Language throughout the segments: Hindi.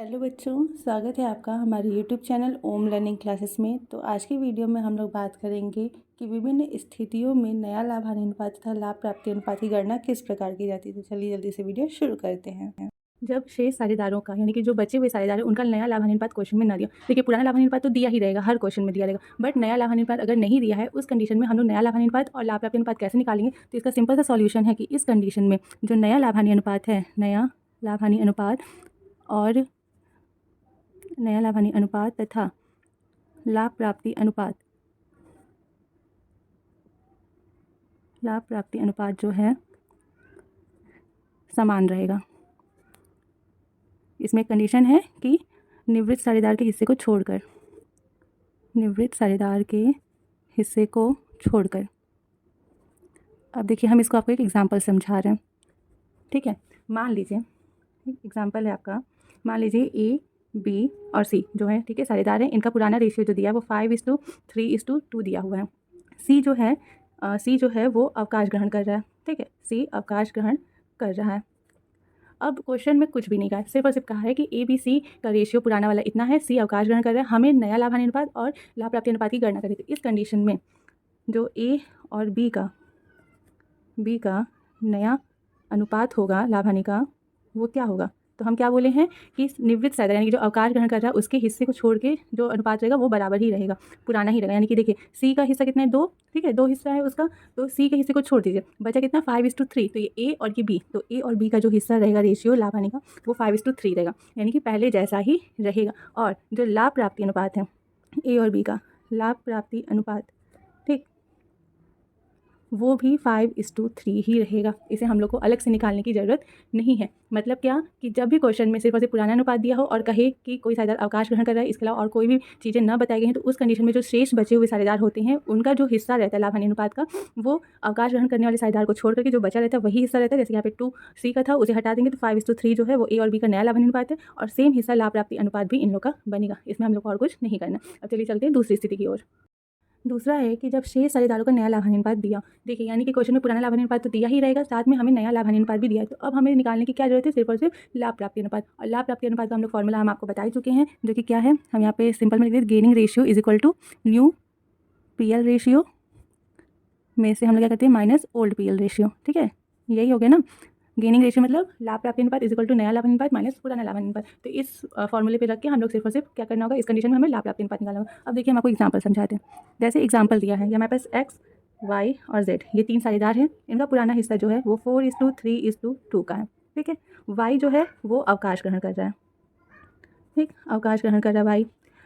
हेलो बच्चों, स्वागत है आपका हमारे यूट्यूब चैनल ओम लर्निंग क्लासेस में। तो आज की वीडियो में हम लोग बात करेंगे कि विभिन्न स्थितियों में नया लाभ हानि अनुपात तथा लाभ प्राप्ति अनुपात की गणना किस प्रकार की जाती है। तो चलिए जल्दी से वीडियो शुरू करते हैं। जब शेष साझेदारों का यानी कि जो बचे हुए साझेदार हैं उनका नया लाभ हानि अनुपात क्वेश्चन में ना दिया, देखिए पुराना लाभ हानि अनुपात तो दिया ही रहेगा, हर क्वेश्चन में दिया रहेगा, बट नया लाभ हानि अनुपात अगर नहीं दिया है उस कंडीशन में हम लोग नया लाभ हानि अनुपात और लाभ प्राप्ति अनुपात कैसे निकालेंगे। तो इसका सिंपल सा सॉल्यूशन है कि इस कंडीशन में जो नया लाभ हानि अनुपात है, नया लाभ हानि अनुपात और नया लाभ हानि अनुपात तथा लाभ प्राप्ति अनुपात जो है समान रहेगा। इसमें कंडीशन है कि निवृत्त साझेदार के हिस्से को छोड़कर अब देखिए हम इसको आपको एक एग्जांपल समझा रहे हैं, ठीक है। मान लीजिए एग्जांपल है आपका, मान लीजिए ए बी और सी जो है, ठीक है, साझेदार हैं। इनका पुराना रेशियो जो दिया है वो 5:3:2 दिया हुआ है। सी जो है वो अवकाश ग्रहण कर रहा है, ठीक है, सी अवकाश ग्रहण कर रहा है। अब क्वेश्चन में कुछ भी नहीं कहा है, सिर्फ और सिर्फ कहा है कि ए बी सी का रेशियो पुराना वाला इतना है, सी अवकाश ग्रहण कर रहा है, हमें नया लाभ हानि अनुपात और लाभ प्राप्ति अनुपात की गणना करें। तो इस कंडीशन में जो ए और बी का नया अनुपात होगा लाभ हानि का, वो क्या होगा। तो हम क्या बोले हैं कि निवृत्त साझेदार यानी कि जो अवकाश ग्रहण कर रहा है उसके हिस्से को छोड़ के जो अनुपात रहेगा वो बराबर ही रहेगा, पुराना ही रहेगा। यानी कि देखिए सी का हिस्सा कितना है, 2, ठीक है, 2 हिस्सा है उसका, तो सी के हिस्से को छोड़ दीजिए, बचा कितना 5:3। तो ये ए और ये बी, तो ए और बी का जो हिस्सा रहेगा रेशियो लाभ हानि का वो 5:3 रहेगा, यानी कि पहले जैसा ही रहेगा। और जो लाभ प्राप्ति अनुपात है ए और बी का लाभ प्राप्ति अनुपात, ठीक, वो भी 5:3 ही रहेगा। इसे हम लोग को अलग से निकालने की ज़रूरत नहीं है। मतलब क्या कि जब भी क्वेश्चन में सिर्फ और सिर्फ पुराना अनुपात दिया हो और कहे कि कोई साझेदार अवकाश ग्रहण कर रहा है, इसके अलावा और कोई भी चीज़ें न बताई गई हैं, तो उस कंडीशन में जो शेष बचे हुए साझेदार होते हैं उनका जो हिस्सा रहता है लाभ हानि अनुपात का, वो अवकाश ग्रहण करने वाले साझेदार को छोड़ करके जो बचा रहता है वही हिस्सा रहता है। जैसे यहाँ पे 2C का था, उसे हटा देंगे तो 5:3 जो है वो ए और बी का नया लाभ हानि अनुपात है, और सेम हिस्सा लाभ प्राप्ति अनुपात भी इन लोग का बनेगा। इसमें हम लोग को और कुछ नहीं करना। अब चलिए चलते हैं दूसरी स्थिति की ओर। दूसरा है कि जब शेष साझेदारों का नया लाभ हानि अनुपात दिया, देखिए यानी कि क्वेश्चन में पुराना लाभ हानि अनुपात तो दिया ही रहेगा, साथ में हमें नया लाभ हानि अनुपात भी दिया है। तो अब हमें निकालने की क्या जरूरत है, सिर्फ और सिर्फ लाभ प्राप्ति अनुपात। और लाभ प्राप्ति अनुपात का हम लोग फॉर्मूला हम आपको बता ही चुके हैं, जो कि क्या है, हम यहाँ पे सिंपल में लिख देते, gaining ratio is equal to new PL ratio में से हम लोग क्या करते हैं माइनस ओल्ड PL रेशियो, ठीक है, यही हो गया ना। गेनिंग रेशियो मतलब लाभ प्राप्ति अनुपात इज इक्वल टू नया लाभ अनुपात माइनस पुराना लाभ अनुपात। तो इस फॉर्मूले पे रख के हम लोग सिर्फ और सिर्फ क्या करना होगा, इस कंडीशन में हमें लाभ प्राप्ति अनुपात निकालना होगा। अब देखिए हम आपको एग्जांपल समझाते हैं। जैसे एग्जांपल दिया है, ये हमारे पास एक्स, वाई और जेड, ये 3 साझेदार हैं। इनका पुराना हिस्सा जो है वो 4:3:2 का है, ठीक है। वाई जो है वो अवकाश ग्रहण कर रहा है, ठीक, अवकाश ग्रहण कर रहा है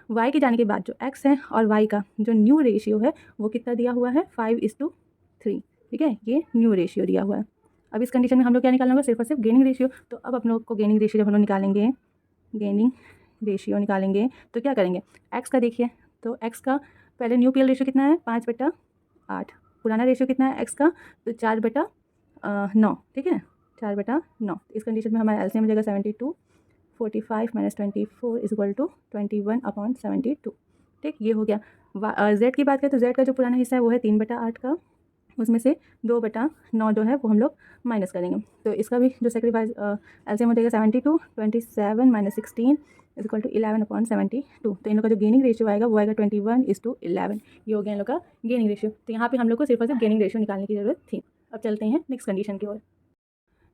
वाई के जाने के बाद जो एक्स है और वाई का जो न्यू रेशियो है वो कितना दिया हुआ है, 5:3, ठीक है, ये न्यू रेशियो दिया हुआ है। अब इस कंडीशन में हम लोग क्या निकालना होगा, सिर्फ और सिर्फ गेनिंग रेशियो। तो अब हम लोग को गेनिंग रेशियो जब हम लोग निकालेंगे, गेनिंग रेशियो निकालेंगे तो क्या करेंगे, एक्स का देखिए, तो एक्स का पहले न्यू PL रेशियो कितना है, 5/8, पुराना रेशियो कितना है एक्स का, तो 4/9, ठीक है, 4/9। इस कंडीशन में हमारा एलसीएम हो जाएगा 72, 45 - 24 इज इक्वल टू 21/72, ठीक, ये हो गया। जेड की बात करें तो जेड का जो पुराना हिस्सा है वो है 3/8 का, उसमें से 2/9 जो है वो हम लोग माइनस करेंगे। तो इसका भी जो सेक्रीफाइस एलसीएम हो जाएगा 72, 27 - 16 इज इक्वल टू 11/72। तो इन लोग का जो गेनिंग रेशियो आएगा वो आएगा 21:11। ये हो गया इन लोग का गेनिंग रेशियो। तो यहाँ पे हम लोग को सिर्फ और सिर्फ गेनिंग रेशियो निकालने की जरूरत थी। अब चलते हैं नेक्स्ट कंडीशन की ओर।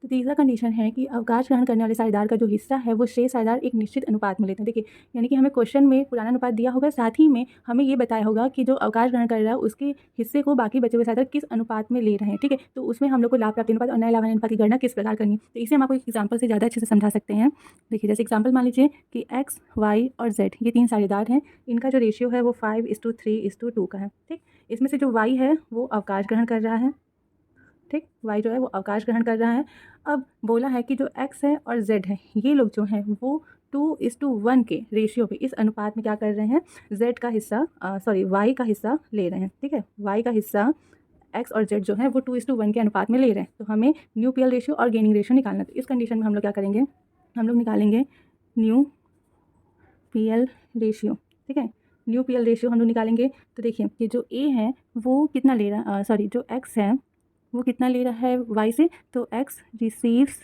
तो तीसरा कंडीशन है कि अवकाश ग्रहण करने वाले साझेदार का जो हिस्सा है वो शेष साझेदार एक निश्चित अनुपात में लेते हैं। देखिए यानी कि हमें क्वेश्चन में पुराना अनुपात दिया होगा, साथ ही में हमें ये बताया होगा कि जो अवकाश ग्रहण कर रहा है उसके हिस्से को बाकी बचे हुए साझेदार किस अनुपात में ले रहे हैं, ठीक है। तो उसमें हम लोग को लाभ प्राप्ति अनुपात और नए लाभ हानि अनुपात की गणना किस प्रकार करनी है, तो इसे हम आपको एक एग्जाम्पल से ज़्यादा अच्छे से समझा सकते हैं। देखिए जैसे एग्जाम्पल मान लीजिए कि एक्स, वाई और जेड ये 3 साझेदार हैं। इनका जो रेशियो है वो 5:3:2 का है, ठीक। इसमें से जो वाई है वो अवकाश ग्रहण कर रहा है, ठीक, वाई जो है वो अवकाश ग्रहण कर रहा है। अब बोला है कि जो एक्स है और जेड है ये लोग जो हैं वो 2:1 के रेशियो पे, इस अनुपात में क्या कर रहे हैं, जेड का हिस्सा वाई का हिस्सा ले रहे हैं, ठीक है। वाई का हिस्सा एक्स और जेड जो है वो 2:1 के अनुपात में ले रहे हैं। तो हमें न्यू PL रेशियो और गेनिंग रेशियो निकालना है। तो इस कंडीशन में हम लोग क्या करेंगे, हम लोग निकालेंगे न्यू PL रेशियो, ठीक है। न्यू PL रेशियो हम लोग निकालेंगे तो देखिए कि जो ए है वो कितना ले रहा है, जो एक्स है वो कितना ले रहा है वाई से, तो एक्स रिसीव्स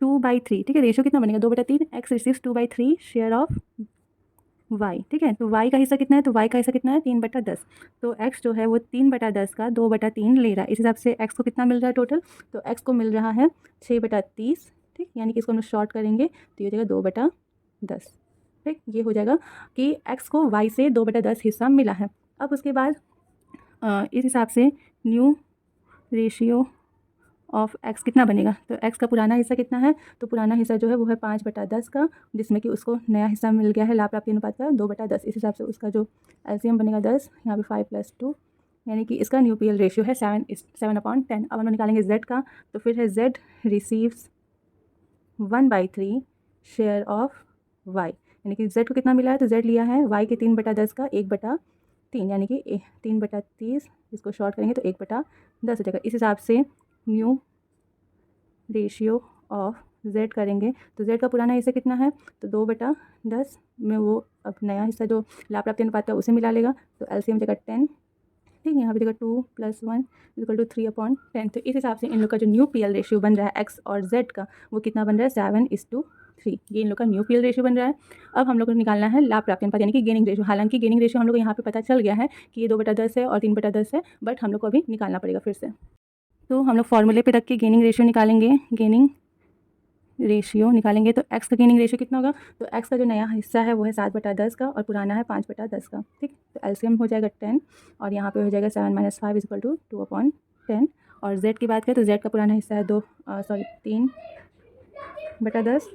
2/3, ठीक है। रेशियो कितना बनेगा 2/3, x receives 2/3 share of y, ठीक है। तो वाई का हिस्सा कितना है, तो वाई का हिस्सा कितना है 3/10। तो एक्स जो है वो 3/10 का 2/3 ले रहा है। इस हिसाब से एक्स को कितना मिल रहा है टोटल, तो एक्स को मिल रहा है 6/30, ठीक। यानी कि इसको हम लोग शॉर्ट करेंगे तो ये हो जाएगा 2/10, ठीक। ये हो जाएगा कि एक्स को वाई से 2/10 हिस्सा मिला है। अब उसके बाद इस हिसाब से न्यू रेशियो ऑफ एक्स कितना बनेगा, तो एक्स का पुराना हिस्सा कितना है, तो पुराना हिस्सा जो है वो है 5/10 का, जिसमें कि उसको नया हिस्सा मिल गया है लाभ प्राप्ति अनुपात का 2/10। इस हिसाब से उसका जो एलसीएम बनेगा 10, यहाँ पे 5 + 2, यानी कि इसका न्यू पीएल रेशियो है 7/10। अब हम लोग निकालेंगे जेड का, तो फिर है z receives 1/3 share of y, यानी कि जेड को कितना मिला है, तो जेड लिया है वाई के 3/10 का 1/3, यानी कि 3/30, इसको शॉर्ट करेंगे तो 1/10 हो जाएगा। इस हिसाब से न्यू रेशियो ऑफ जेड करेंगे तो जेड का पुराना हिस्सा कितना है, तो 2/10 में वो अब नया हिस्सा जो लाभ प्राप्ति अनुपात है उसे मिला लेगा, तो एलसीएम जगह 10, ठीक है। यहाँ पे जगह 2 + 1 = 3/10। तो इस हिसाब से इन लोग का जो न्यू पीएल रेशियो बन रहा है एक्स और जेड का, वो कितना बन रहा है 7:3। ये इन लोग का न्यू पीएल रेशियो बन रहा है। अब हम लोग को निकालना है लाभ प्राप्ति अनुपात यानी कि गेनिंग रेशियो। हालांकि गेनिंग रेशियो हम लोग को यहाँ पे पता चल गया है कि ये 2/10 है और 3/10 है, बट हम लोग को अभी निकालना पड़ेगा फिर से। तो हम लोग फॉर्मूले पे रख के गेनिंग रेशियो निकालेंगे। गेनिंग रेशियो निकालेंगे तो एक्स का गेनिंग रेशियो कितना होगा, तो एक्स का जो नया हिस्सा है वो है 7/10 का और पुराना है 5/10 का, ठीक। तो एलसीएम हो जाएगा 10 और यहाँ पे हो जाएगा 7 - 5 = 2/10। और जेड की बात करें तो जेड का पुराना हिस्सा है 3/10,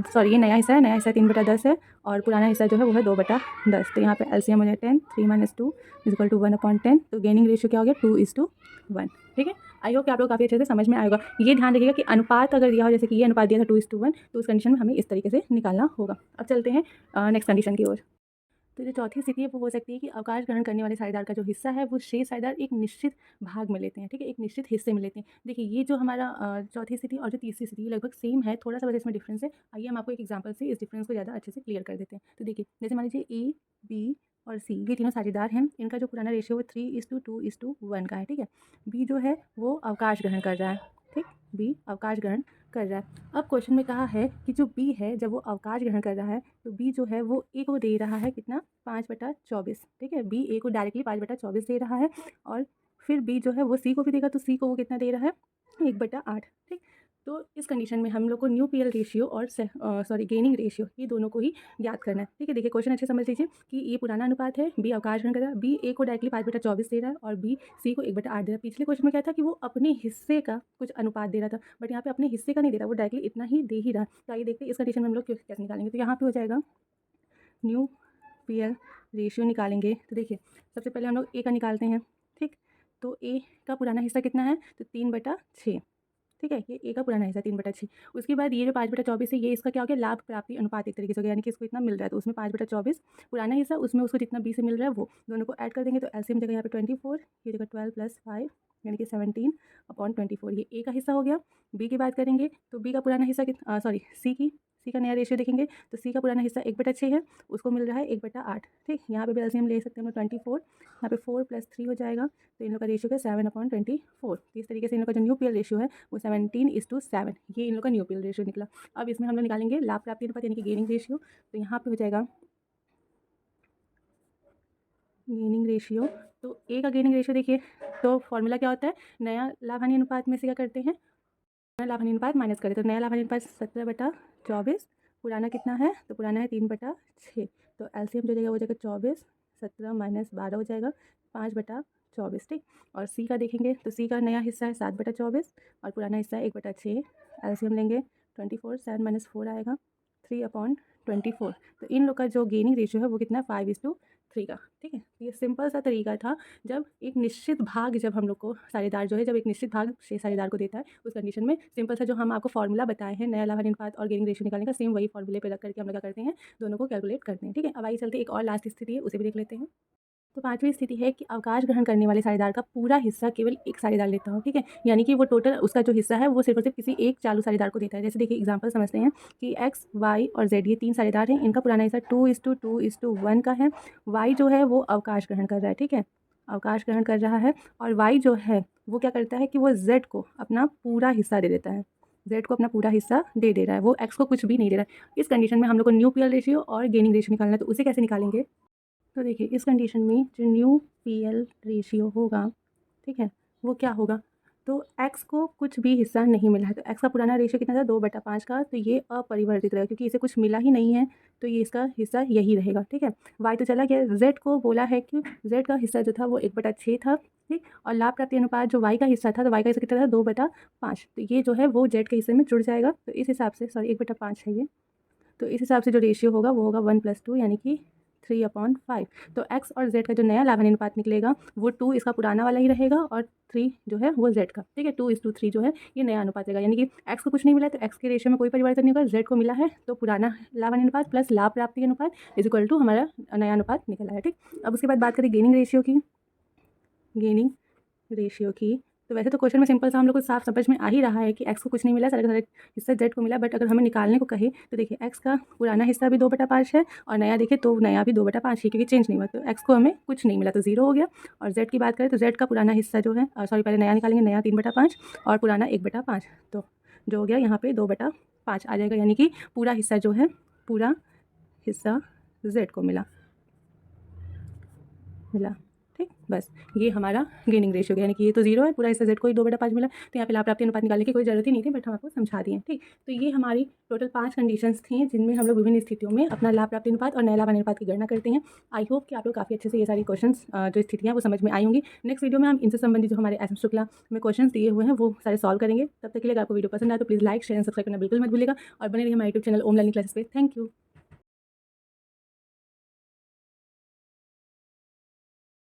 सॉरी ये नया हिस्सा है, नया हिस्सा 3/10 है और पुराना हिस्सा जो है वो है 2/10। तो यहाँ पे एलसीएम हो जाए 10, 3 - 2 = 1/10। तो गेनिंग रेशियो क्या हो गया 2:1, ठीक है। आई होप कि आप लोग काफ़ी अच्छे से समझ में आएगा। ये ध्यान रखिएगा कि अनुपात अगर दिया हो, जैसे कि ये अनुपात दिया था 2:1, तो उस कंडीशन में हमें इस तरीके से निकालना होगा। अब चलते हैं नेक्स्ट कंडीशन की ओर। तो जो चौथी स्थिति है वो हो सकती है कि अवकाश ग्रहण करने वाले साझेदार का जो हिस्सा है वो शेष साझेदार एक निश्चित भाग में लेते हैं, ठीक है, एक निश्चित हिस्से में लेते हैं। देखिए ये जो हमारा चौथी स्थिति और जो तीसरी स्थिति लगभग सेम है, थोड़ा सा बस इसमें डिफरेंस है। आइए हम आपको एक एग्जांपल से इस डिफरेंस को ज़्यादा अच्छे से क्लियर कर देते हैं। तो देखिए जैसे मान लीजिए ए, बी और सी ये तीनों साझेदार हैं। इनका जो पुराना रेशियो वो 3:2:1 का है, ठीक है। बी जो है वो अवकाश ग्रहण कर रहा है, ठीक, बी अवकाश ग्रहण कर रहा है। अब क्वेश्चन में कहा है कि जो बी है जब वो अवकाश ग्रहण कर रहा है तो बी जो है वो ए को दे रहा है कितना 5/24, ठीक है। बी ए को डायरेक्टली 5/24 दे रहा है और फिर बी जो है वो सी को भी देगा, तो सी को वो कितना दे रहा है 1/8, ठीक। तो इस कंडीशन में हम लोग को न्यू पीएल रेशियो और गेनिंग रेशियो ये दोनों को ही ज्ञात करना है, ठीक है। देखिए क्वेश्चन अच्छे समझ लीजिए कि ये पुराना अनुपात है, बी अवकाश ग्रहण कर रहा है, बी ए को डायरेक्टली 5/24 दे रहा है और बी सी को 1/8 दे रहा है। पिछले क्वेश्चन में क्या था कि वो अपने हिस्से का कुछ अनुपात दे रहा था, बट यहाँ पे अपने हिस्से का नहीं दे रहा, वो डायरेक्टली इतना ही दे ही रहा है। तो आइए देखते हैं इस कंडीशन में हम लोग कैसे निकालेंगे। तो यहाँ पे हो जाएगा न्यू पीएल रेशियो निकालेंगे। तो देखिए सबसे पहले हम लोग ए का निकालते हैं, ठीक। तो ए का पुराना हिस्सा कितना है, तो 3/6, ठीक है। ये ए का पुराना हिस्सा 3/6। उसके बाद ये जो 5/24 है ये इसका क्या हो गया लाभ प्राप्ति अनुपात एक तरीके से हो गया, यानी कि इसको इतना मिल रहा है तो उसमें 5/24 पुराना हिस्सा, उसमें उसको जितना बी से मिल रहा है वो दोनों को ऐड कर देंगे। तो एलसीएम जगह यहाँ पे 24, ये जगह 12 + 5 यानी कि 17/24। ये ए का हिस्सा हो गया। बी की बात करेंगे तो बी का पुराना हिस्सा सी का नया रेशियो देखेंगे तो सी का पुराना हिस्सा 1/6 है, उसको मिल रहा है 1/8, ठीक। यहाँ पे भी एलसीएम ले सकते हैं हम 24, यहाँ पे 4 + 3 हो जाएगा, तो इन लोग का रेशियो है 7/24। इस तरीके से इन लोग का जो न्यू पीएल रेशियो है वो 17:7, ये इन लोग का न्यू पीएल रेशियो निकला। अब इसमें हम लोग निकालेंगे लाभ प्राप्ति अनुपात यानी कि गेनिंग रेशियो। तो यहाँ पे हो जाएगा गेनिंग रेशियो। तो ए का गेनिंग रेशियो देखिए तो फॉर्मूला क्या होता है, नया लाभ हानि अनुपात में से क्या करते हैं, नया लाभ हानि अनुपात माइनस करें। तो नया लाभ हानि अनुपात 17/24, पुराना कितना है, तो पुराना है 3/6। तो एलसीएम जो जाएगा वो जाएगा 24, 17 - 12 हो जाएगा 5/24, ठीक। और सी का देखेंगे तो सी का नया हिस्सा है 7/24 और पुराना हिस्सा है 1/6। एलसीएम लेंगे 24, 7 - 4 आएगा 3/24। तो इन लोग का जो गेनिंग रेशियो है वो कितना 5:3 का, ठीक है। ये सिंपल सा तरीका था, जब एक निश्चित भाग जब हम लोग को साझेदार जो है जब एक निश्चित भाग शेष साझेदार को देता है उस कंडीशन में सिंपल सा जो हम आपको फॉर्मूला बताए हैं नया लाभ हानि अनुपात और गेनिंग रेशियो निकालने का, सेम वही फॉर्मूले पे रख करके हम लोग क्या करते हैं दोनों को कैलकुलेट करते हैं, ठीक है। अब आइए चलते एक और लास्ट स्थिति है उसे भी देख लेते हैं। तो पांचवी स्थिति है कि अवकाश ग्रहण करने वाले साझेदार का पूरा हिस्सा केवल एक साझेदार लेता हो, ठीक है। यानी कि वो टोटल उसका जो हिस्सा है वो सिर्फ और सिर्फ किसी एक चालू साझेदार को देता है। जैसे देखिए एग्जांपल समझते हैं कि एक्स, वाई और जेड ये तीन साझेदार हैं, इनका पुराना हिस्सा 2:2:1 का है। वाई जो है वो अवकाश ग्रहण कर रहा है, ठीक है, अवकाश ग्रहण कर रहा है। और वाई जो है वो क्या करता है कि वो जेड को अपना पूरा हिस्सा दे देता है, जेड को अपना पूरा हिस्सा दे रहा है, वो एक्स को कुछ भी नहीं दे रहा है। इस कंडीशन में हम लोग को न्यू पीएल रेशियो और गेनिंग रेशियो निकालना है, तो उसे कैसे निकालेंगे? तो देखिए इस कंडीशन में जो न्यू पीएल रेशियो होगा, ठीक है, वो क्या होगा? तो एक्स को कुछ भी हिस्सा नहीं मिला है, तो एक्स का पुराना रेशियो कितना था? 2/5 का, तो ये अपरिवर्तित रहेगा क्योंकि इसे कुछ मिला ही नहीं है, तो ये इसका हिस्सा यही रहेगा, ठीक है। वाई तो चला गया। जेड को बोला है कि जेड का हिस्सा जो था वो 1/6 था, ठीक, और लाभ प्राप्ति अनुपात जो वाई का हिस्सा था, तो वाई का हिस्सा कितना था? 2/5, तो ये जो है वो जेड के हिस्से में जुड़ जाएगा। तो इस हिसाब से, सॉरी 1/5 है ये, तो इस हिसाब से जो रेशियो होगा वो होगा 1+2 यानी कि 3/5। तो एक्स और जेड का जो नया लाभांश अनुपात निकलेगा वो 2 इसका पुराना वाला ही रहेगा और 3 जो है वो जेड का, ठीक है। 2:3 जो है ये नया अनुपात रहेगा, यानी कि एक्स को कुछ नहीं मिला है तो एक्स के रेशियो में कोई परिवर्तन नहीं होगा। जेड को मिला है तो पुराना लाभांश अनुपात प्लस लाभ प्राप्ति अनुपात इक्वल टू हमारा नया अनुपात निकला है, ठीक। अब उसके बाद बात करें गेनिंग रेशियो की। गेनिंग रेशियो की, तो वैसे तो क्वेश्चन में सिंपल सा हम लोग को साफ समझ में आ ही रहा है कि एक्स को कुछ नहीं मिला, सारे का सारा हिस्सा जेड को मिला, बट अगर हमें निकालने को कहे तो देखिए एक्स का पुराना हिस्सा भी 2/5 है और नया देखिए तो नया भी 2/5 ही, क्योंकि चेंज नहीं हुआ, तो एक्स को हमें कुछ नहीं मिला तो 0 हो गया। और जेड की बात करें तो जेड का पुराना हिस्सा जो है, सॉरी पहले नया निकालेंगे, नया 3/5 और पुराना 1/5, तो जो हो गया यहाँ पे 2/5 आ जाएगा, यानी कि पूरा हिस्सा जो है, पूरा हिस्सा जेड को मिला, ठीक। बस ये हमारा गेनिंग रेशियो गया, यानी कि ये तो 0 है, पूरा हिस्सा जेड को ही 2/5 मिला, तो यहाँ पे लाभ प्राप्ति अनुपात निकालने की कोई जरूरत ही नहीं थी, बट हम आपको समझा दिए, ठीक। तो ये हमारी टोटल 5 कंडीशंस थी जिनमें हम लोग विभिन्न स्थितियों में अपना लाभ प्राप्ति अनुपात और नया लाभ अनुपात की गणना करते हैं। आई होप कि आप लोग काफ़ी अच्छे से ये सारी क्वेश्चंस जो स्थितियाँ वो समझ में आई होंगी। नेक्स्ट वीडियो में हम इनसे संबंधित जो हमारे एस एम शुक्ला में क्वेश्चन दिए हुए हैं वो सारे सॉल्व करेंगे। तब तक के लिए अगर आपको वीडियो पसंद आए तो please like share and subscribe करना बिल्कुल मत भूलिएगा और बने रहिए हमारे यूट्यूब चैनल ओम लर्निंग क्लासेस पे। Thank you.